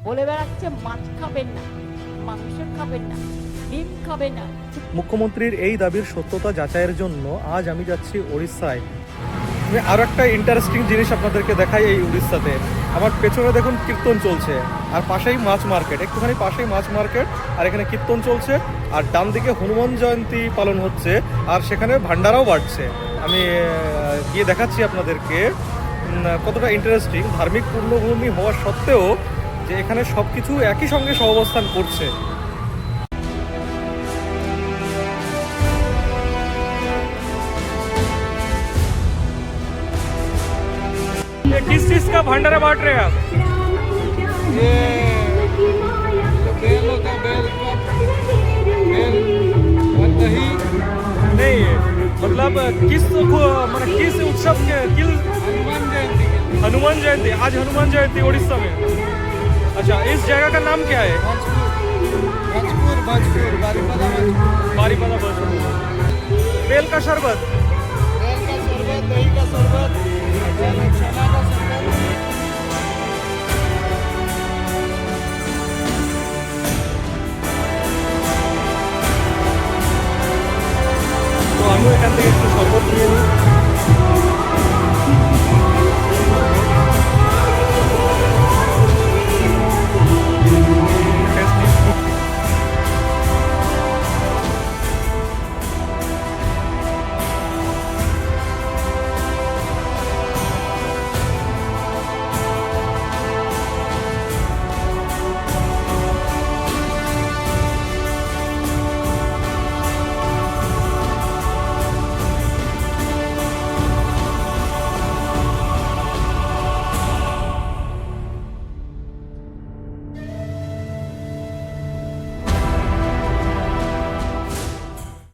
বলে বেড়াচ্ছে মাছ খাবেন না, মাংস খাবেন না, ডিম খাবেন না। মুখ্যমন্ত্রীর এই দাবির সত্যতা যাচাইয়ের জন্য আজ আমি যাচ্ছি উড়িষ্যায়। আমি আরও একটা ইন্টারেস্টিং জিনিস আপনাদেরকে দেখাই এই উড়িষ্যাতে। আমার পেছনে দেখুন কীর্তন চলছে, আর পাশেই মাছ মার্কেট, একটুখানি পাশেই মাছ মার্কেট, আর এখানে কীর্তন চলছে, আর ডান দিকে হনুমান জয়ন্তী পালন হচ্ছে, আর সেখানে ভান্ডারাও বাড়ছে। আমি গিয়ে দেখাচ্ছি আপনাদেরকে কতটা ইন্টারেস্টিং। ধার্মিক পূর্ণভূমি হওয়া সত্ত্বেও যে এখানে সব কিছু একই সঙ্গে সহাবস্থান করছে। किस चीज का भंडारा बांट रहे हैं आप? ये बेल होता है, बेल का बेल और दही। नहीं, मतलब किस उत्सव के हनुमान जयंती के लिए। हनुमान जयंती। आज हनुमान जयंती उड़ीसा में। अच्छा, इस जगह का नाम क्या है? भोजपुर भोजपुर बारीपादा भोजपुर। बारीपादा भोजपुर। बेल का शरबत। बेल का शरबत, दही का शरबत, चना का शरबत।